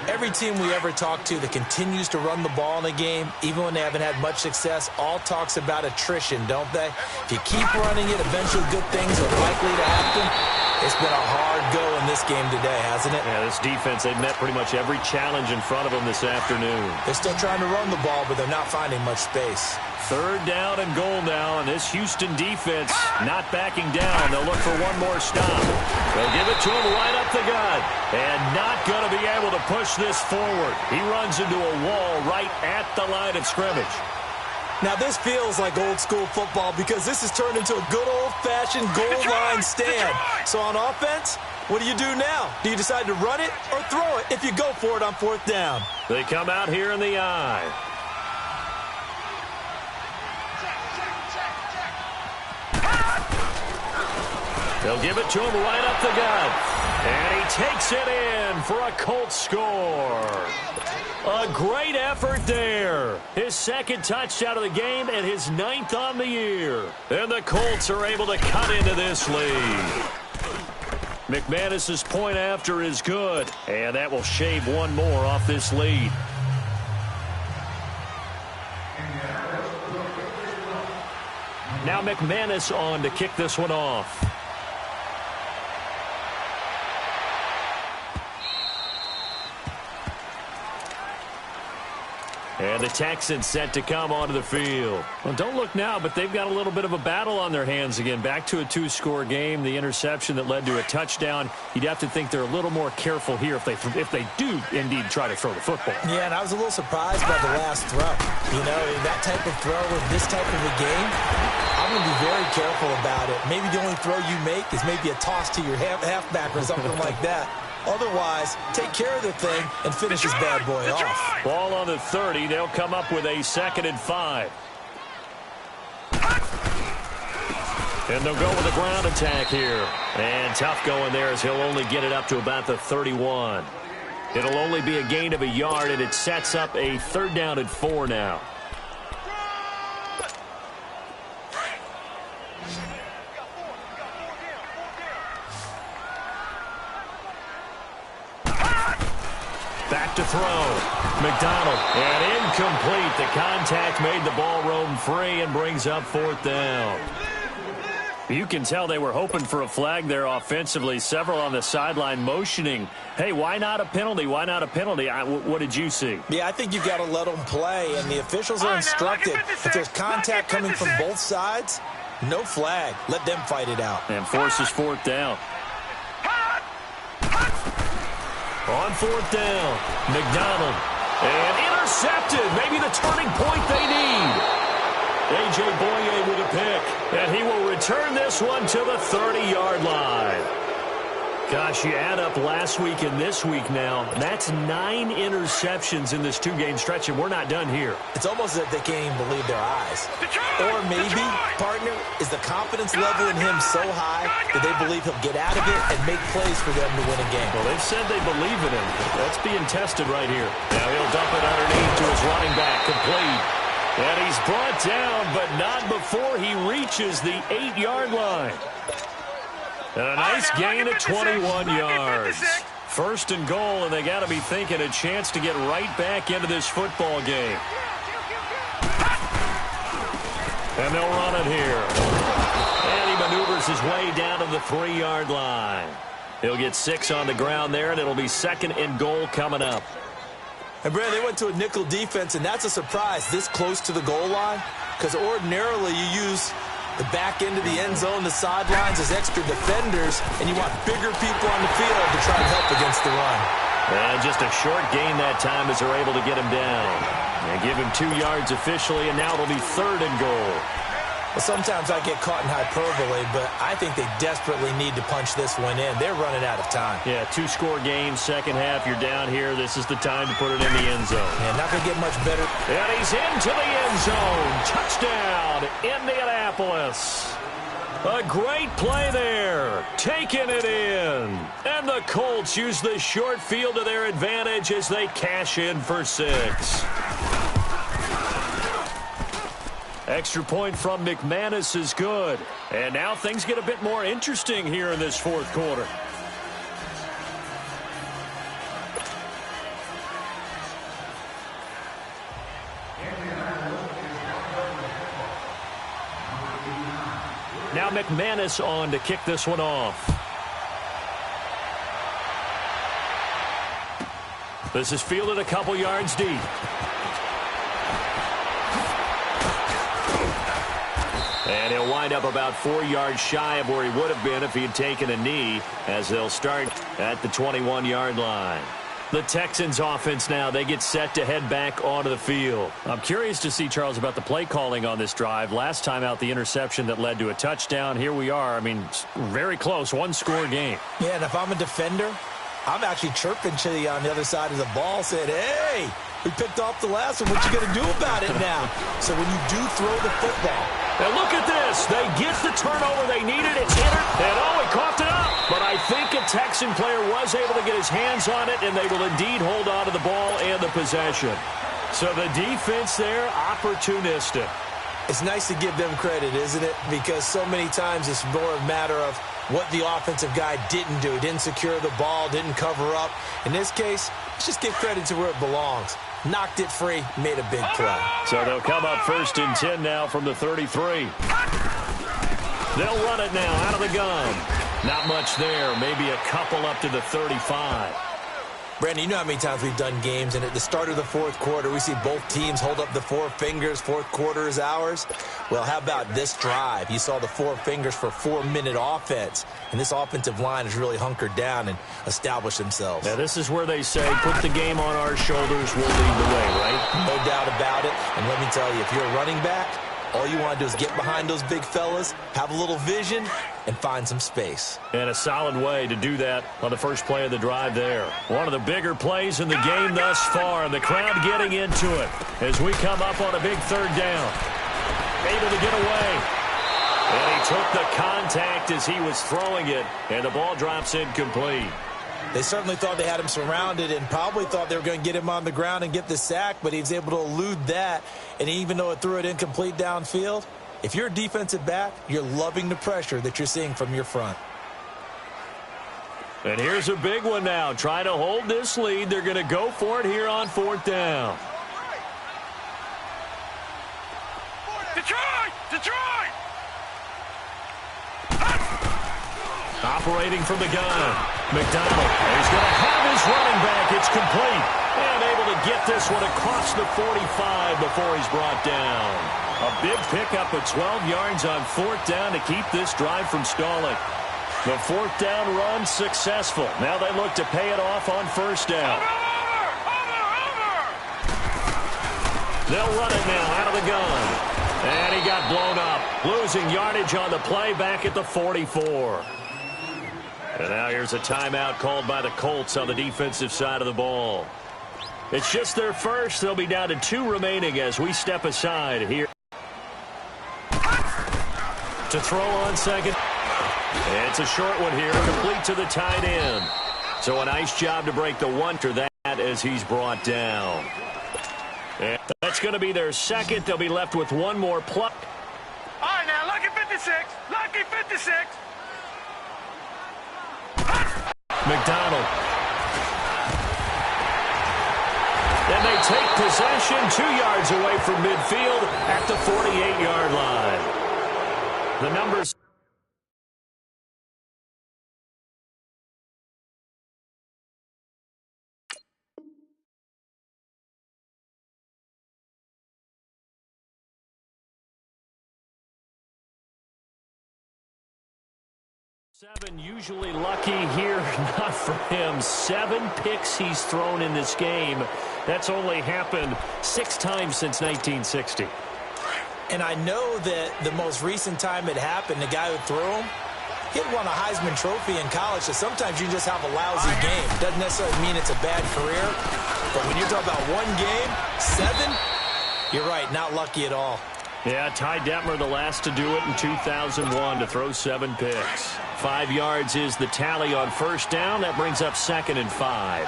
Every team we ever talk to that continues to run the ball in a game, even when they haven't had much success, all talks about attrition, don't they? If you keep running it, eventually good things are likely to happen. It's been a hard go in this game today, hasn't it? Yeah, this defense, they've met pretty much every challenge in front of them this afternoon. They're still trying to run the ball, but they're not finding much space. 3rd down and goal now, and this Houston defense not backing down. They'll look for one more stop. They'll give it to him right up the gut, and not going to be able to push this forward. He runs into a wall right at the line of scrimmage. Now, this feels like old-school football because this has turned into a good old-fashioned goal line stand. So on offense, what do you do now? Do you decide to run it or throw it if you go for it on 4th down? They come out here in the eye. They'll give it to him right up the gut. And he takes it in for a Colts score. A great effort there. His 2nd touchdown of the game and his 9th on the year. And the Colts are able to cut into this lead. McManus's point after is good. And that will shave one more off this lead. Now McManus on to kick this one off. And the Texans set to come onto the field. Well, don't look now, but they've got a little bit of a battle on their hands again. Back to a 2-score game. The interception that led to a touchdown. You'd have to think they're a little more careful here if they do indeed try to throw the football. Yeah, and I was a little surprised by the last throw. You know, that type of throw with this type of a game, I'm going to be very careful about it. Maybe the only throw you make is maybe a toss to your halfback or something like that. Otherwise, take care of the thing and finish this bad boy off. Ball on the 30. They'll come up with a 2nd and 5. And they'll go with a ground attack here. And tough going there as he'll only get it up to about the 31. It'll only be a gain of a yard, and it sets up a 3rd down and 4 now. Back to throw. McDonald. And incomplete. The contact made the ball roam free and brings up 4th down. You can tell they were hoping for a flag there offensively. Several on the sideline motioning. Hey, why not a penalty? Why not a penalty? What did you see? Yeah, I think you've got to let them play, and the officials are instructed. If there's contact coming from both sides, no flag. Let them fight it out. And forces 4th down. On 4th down, McDonald. And intercepted. Maybe the turning point they need. A.J. Boye with a pick. And he will return this one to the 30-yard line. Gosh, you add up last week and this week now. That's 9 interceptions in this 2-game stretch, and we're not done here. It's almost as if they can't even believe their eyes. Or maybe, partner, is the confidence level in him so high that they believe he'll get out of it and make plays for them to win a game. Well, they've said they believe in him. That's being tested right here. Now he'll dump it underneath to his running back, complete. And he's brought down, but not before he reaches the 8-yard line. And a nice gain of 21 yards. 1st and goal, and they got to be thinking a chance to get right back into this football game. And they'll run it here. And he maneuvers his way down to the 3-yard line. He'll get 6 on the ground there, and it'll be 2nd and goal coming up. And, Brad, they went to a nickel defense, and that's a surprise this close to the goal line, because ordinarily you use the back end of the end zone, the sidelines as extra defenders, and you want bigger people on the field to try and help against the run. And just a short gain that time as they're able to get him down. And give him 2 yards officially, and now it'll be 3rd and goal. Well, sometimes I get caught in hyperbole, but I think they desperately need to punch this one in. They're running out of time. Yeah, two-score game, second half, you're down here. This is the time to put it in the end zone. Yeah, not going to get much better. And he's into the end zone. Touchdown, Indianapolis. A great play there, taking it in. And the Colts use the short field to their advantage as they cash in for 6. Extra point from McManus is good. And now things get a bit more interesting here in this fourth quarter. Now McManus on to kick this one off. This is fielded a couple yards deep. And he'll wind up about 4 yards shy of where he would have been if he had taken a knee, as they'll start at the 21-yard line. The Texans offense now, they get set to head back onto the field. I'm curious to see, Charles, about the play calling on this drive. Last time out, the interception that led to a touchdown. Here we are. I mean, very close, one-score game. Yeah, and if I'm a defender, I'm actually chirping to you on the other side of the ball, saying, hey, we picked off the last one. What you going to do about it now? So when you do throw the football. And look at this. They get the turnover they needed. It's hit it. And oh, he coughed it up. But I think a Texan player was able to get his hands on it, and they will indeed hold on to the ball and the possession. So the defense there, opportunistic. It's nice to give them credit, isn't it? Because so many times it's more a matter of what the offensive guy didn't do. Didn't secure the ball, didn't cover up. In this case, let's just give credit to where it belongs. Knocked it free, made a big play. So they'll come up 1st and 10 now from the 33. They'll run it now out of the gun. Not much there, maybe a couple up to the 35. Brandon, you know how many times we've done games, and at the start of the fourth quarter, we see both teams hold up the 4 fingers, fourth quarter is ours. Well, how about this drive? You saw the 4 fingers for 4-minute offense, and this offensive line has really hunkered down and established themselves. Now, this is where they say, put the game on our shoulders, we'll lead the way, right? No doubt about it, and let me tell you, if you're a running back, all you want to do is get behind those big fellas, have a little vision, and find some space. And a solid way to do that on the first play of the drive there. One of the bigger plays in the game thus far, and the crowd getting into it as we come up on a big 3rd down. Able to get away. And he took the contact as he was throwing it, and the ball drops incomplete. They certainly thought they had him surrounded and probably thought they were going to get him on the ground and get the sack, but he was able to elude that. And even though it threw it incomplete downfield, if you're a defensive back, you're loving the pressure that you're seeing from your front. And here's a big one now. Trying to hold this lead. They're going to go for it here on 4th down. Detroit! Detroit! Operating from the gun. McDonald. He's going to have his running back. It's complete. And able to get this one across the 45 before he's brought down. A big pickup of 12 yards on 4th down to keep this drive from stalling. The 4th down run successful. Now they look to pay it off on 1st down. Over! They'll run it now out of the gun. And he got blown up. Losing yardage on the play back at the 44. And now here's a timeout called by the Colts on the defensive side of the ball. It's just their first. They'll be down to 2 remaining as we step aside here. To throw on 2nd. It's a short one here, complete to the tight end. So a nice job to break the 1 to that as he's brought down. And that's going to be their 2nd. They'll be left with 1 more pluck. All right, now, lucky 56. Lucky 56. McDonald. And they take possession 2 yards away from midfield at the 48-yard line. The numbers. Seven, usually lucky here, not for him. 7 picks he's thrown in this game. That's only happened 6 times since 1960. And I know that the most recent time it happened, the guy who threw him, he had won a Heisman Trophy in college, so sometimes you just have a lousy game. Doesn't necessarily mean it's a bad career, but when you're talking about one game, 7, you're right, not lucky at all. Yeah, Ty Detmer, the last to do it in 2001, to throw 7 picks. 5 yards is the tally on first down. That brings up 2nd and 5.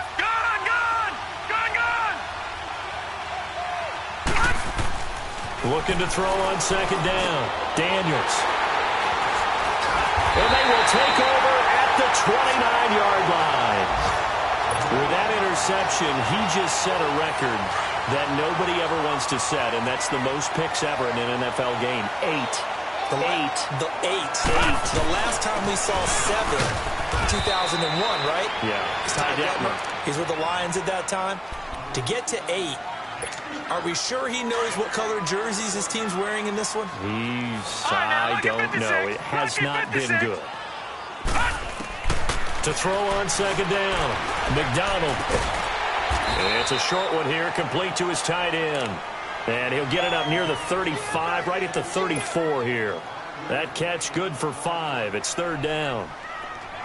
Looking to throw on 2nd down. Daniels. And they will take over at the 29-yard line. With that interception, he just set a record that nobody ever wants to set, and that's the most picks ever in an NFL game. 8. The last time we saw 7, 2001, right? Yeah. Ty Detmer. He's with the Lions at that time. To get to 8, are we sure he knows what color jerseys his team's wearing in this one? I don't know. It has not been good. To throw on 2nd down, McDonald. It's a short one here, complete to his tight end. And he'll get it up near the 35, right at the 34 here. That catch good for 5. It's 3rd down.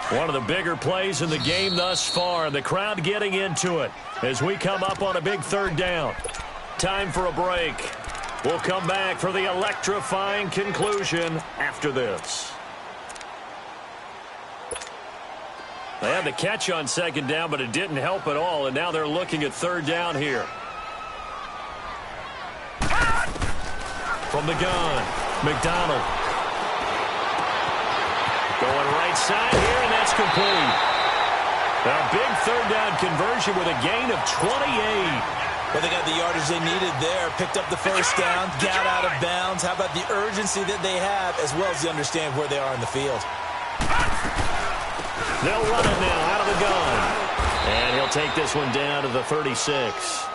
One of the bigger plays in the game thus far. The crowd getting into it as we come up on a big 3rd down. Time for a break. We'll come back for the electrifying conclusion after this. They had the catch on 2nd down, but it didn't help at all, and now they're looking at 3rd down here. From the gun, McDonald. Going right side here, and that's complete. A big 3rd down conversion with a gain of 28. Well, they got the yardage they needed there, picked up the first down, got out of bounds. How about the urgency that they have, as well as you understand where they are in the field? They'll run it now out of the gun. And he'll take this one down to the 36.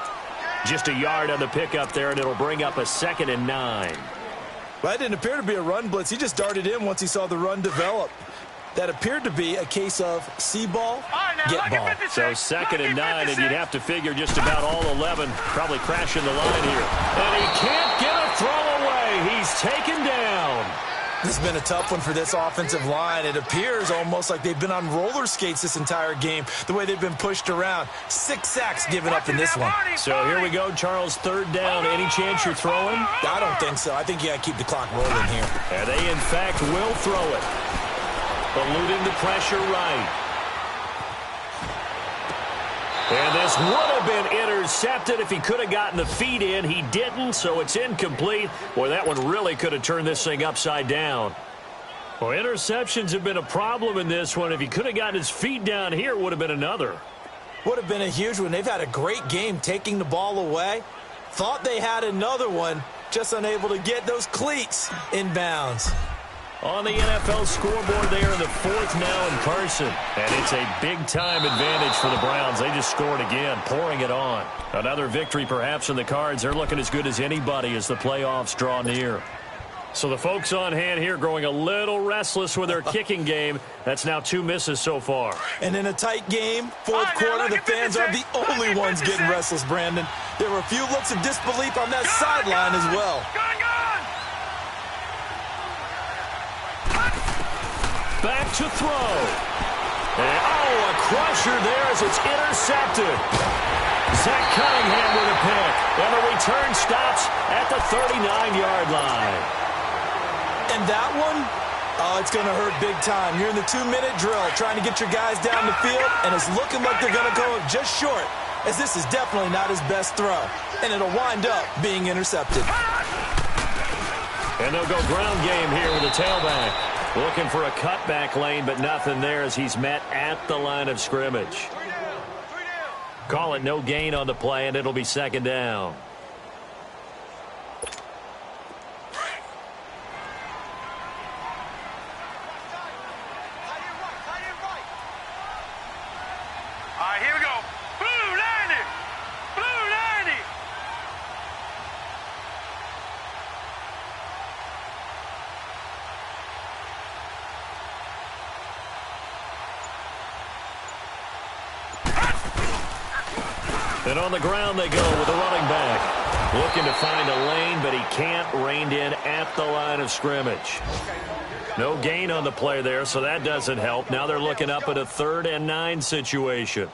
Just a yard on the pickup there, and it'll bring up a 2nd and 9. Well, that didn't appear to be a run blitz. He just darted in once he saw the run develop. That appeared to be a case of see ball, get ball. So 2nd and 9, and you'd have to figure just about all 11 probably crashing the line here. And he can't get a throw away. He's taken down. This has been a tough one for this offensive line. It appears almost like they've been on roller skates this entire game, the way they've been pushed around. 6 sacks given up in this one. So here we go, Charles, 3rd down. Any chance you're throwing? I don't think so. I think you got to keep the clock rolling here. And they, in fact, will throw it. Eluding the pressure right. And this would have been intercepted if he could have gotten the feet in. He didn't, so it's incomplete. Boy, that one really could have turned this thing upside down. Well, interceptions have been a problem in this one. If he could have gotten his feet down here, it would have been another. Would have been a huge one. They've had a great game taking the ball away. Thought they had another one, just unable to get those cleats in bounds. On the NFL scoreboard, they are in the 4th now in Carson. And it's a big-time advantage for the Browns. They just scored again, pouring it on. Another victory perhaps in the cards. They're looking as good as anybody as the playoffs draw near. So the folks on hand here growing a little restless with their kicking game. That's now 2 misses so far. And in a tight game, 4th quarter, the fans are the only ones getting restless, Brandon. There were a few looks of disbelief on that sideline as well. Back to throw. And, a crusher there as it's intercepted. Zach Cunningham with a pick. And the return stops at the 39-yard line. And that one, it's going to hurt big time. You're in the 2-minute drill trying to get your guys down the field, and it's looking like they're going to go just short, as this is definitely not his best throw. And it'll wind up being intercepted. And they'll go ground game here with the tailback. Looking for a cutback lane, but nothing there as he's met at the line of scrimmage. Call it no gain on the play, and it'll be 2nd down. All right, here we go. Blue 90. Blue 90. And on the ground they go with the running back. Looking to find a lane, but he can't. Reined in at the line of scrimmage. No gain on the play there, so that doesn't help. Now they're looking up at a 3rd and 9 situation.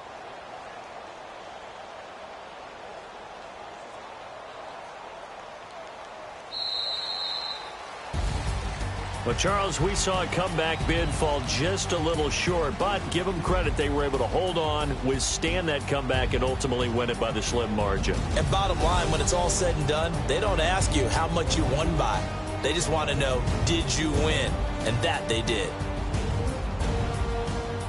Well, Charles, we saw a comeback bid fall just a little short, but give them credit. They were able to hold on, withstand that comeback, and ultimately win it by the slim margin. And bottom line, when it's all said and done, they don't ask you how much you won by. They just want to know, did you win? And that they did.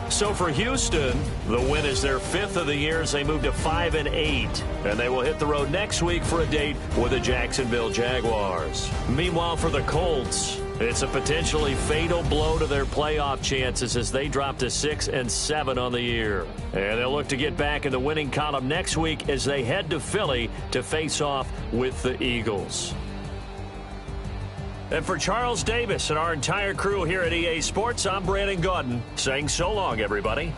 So for Houston, the win is their 5th of the year as they move to 5-8. And they will hit the road next week for a date with the Jacksonville Jaguars. Meanwhile, for the Colts, it's a potentially fatal blow to their playoff chances as they drop to 6-7 on the year. And they'll look to get back in the winning column next week as they head to Philly to face off with the Eagles. And for Charles Davis and our entire crew here at EA Sports, I'm Brandon Gaudin saying so long, everybody.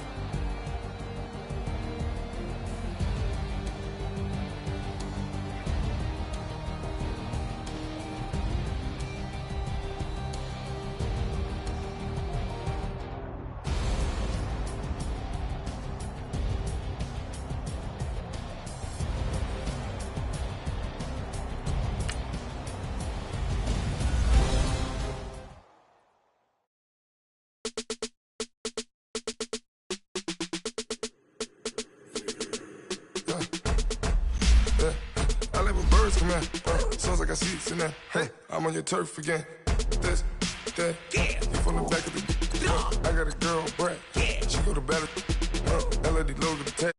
Sounds like I see it in there. Hey, I'm on your turf again. This, that, yeah. You from the back of the I got a girl, Brad. Yeah. She go to battle. LED logo to tag.